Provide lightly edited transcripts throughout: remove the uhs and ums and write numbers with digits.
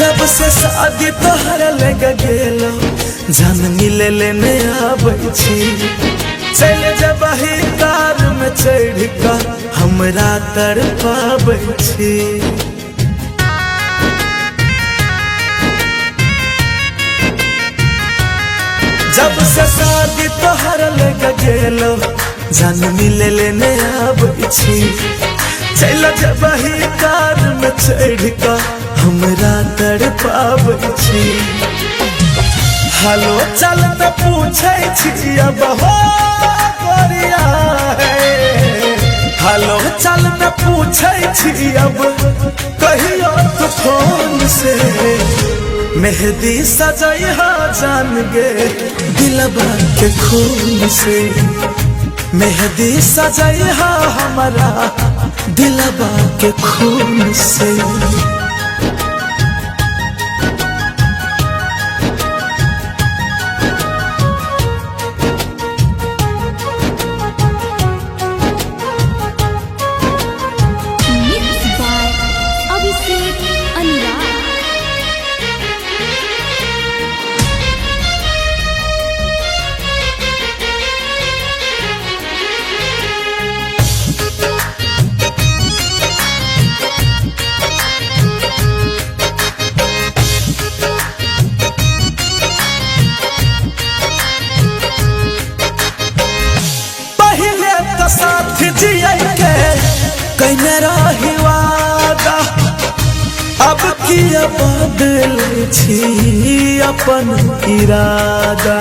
जब से शादी तोहर लग गेलो जान मिले लेने आबै छी चल जब ही कार में चढ़ का हमरा तड़पाबै छी। जब से शादी तोहर लग गेलो जान मिले लेने आबै छी चल जब ही कार में चढ़ का हमरा तड़पाबै छी। हेलो चल त पूछे छी अब हो गोरिया है। हेलो चल त पूछे छी अब कहियो तू फोन से मेहंदी सजैहा जान गे दिलबा के खून से। मेहंदी सजैहा हमारा दिलबा के खून से। साथ जिया के कहीं रही वादा अब किया बदल छी अपन इरादा।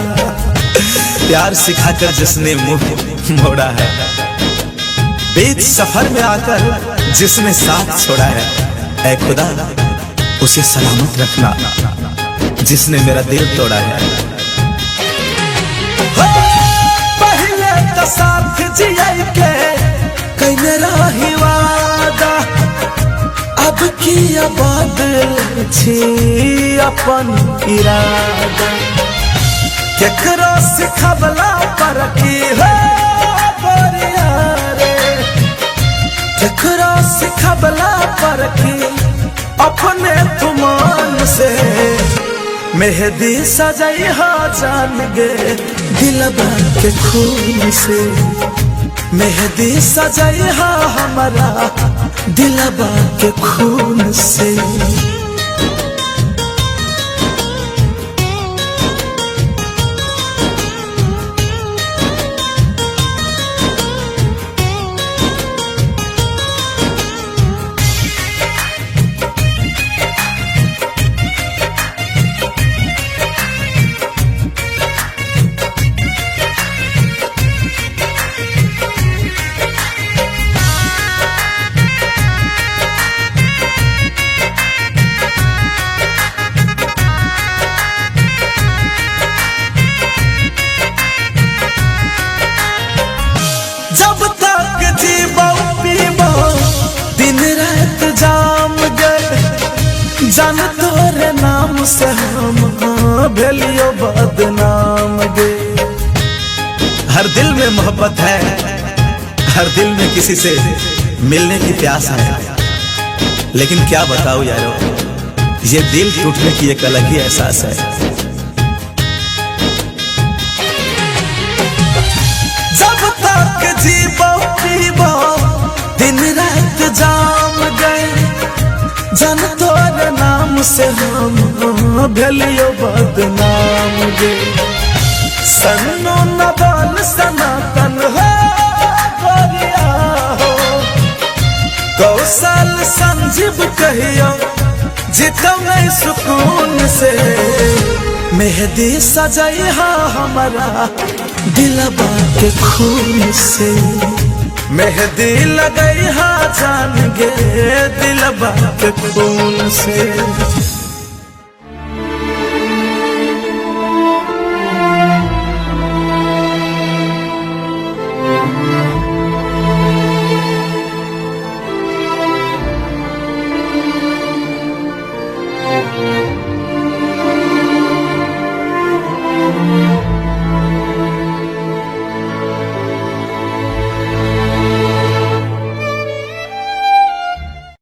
प्यार सिखाकर जिसने मुंह मोड़ा है बीच सफर में आकर जिसने साथ छोड़ा है ऐ खुदा उसे सलामत रखना जिसने मेरा दिल तोड़ा है। साथ जिया के कहीं रही वादा अब किया बदल छी अपन इरादा। केकरो सिखबला पर की हो गोरिया रे केकरो सिखबला पर की अपने तुमान से मेहंदी सजैहा जान गे दिलबा के खून से। मेहंदी सजैहा हमारा दिलबा के खून से। जब तक जीबो पीबो दिन रात जाम गए जान तोरे नाम से हम भेलियो बदनाम गे। हर दिल में मोहब्बत है हर दिल में किसी से मिलने की प्यास है लेकिन क्या बताऊं यारो ये दिल टूटने की एक अलग ही एहसास है। जब तक जीबो पीबो दिन रात जाम गए जन तोरे नाम से हम भेलियो बदनाम गे। सन्नो न बोल सनातन हो गोरिया हो कौशल संजीव कहियो जीतो मैं सुकून से। मेहंदी सजैहा हमारा दिलबा के खून से। मेहंदी लगैहा जान गे दिलबा के खून से।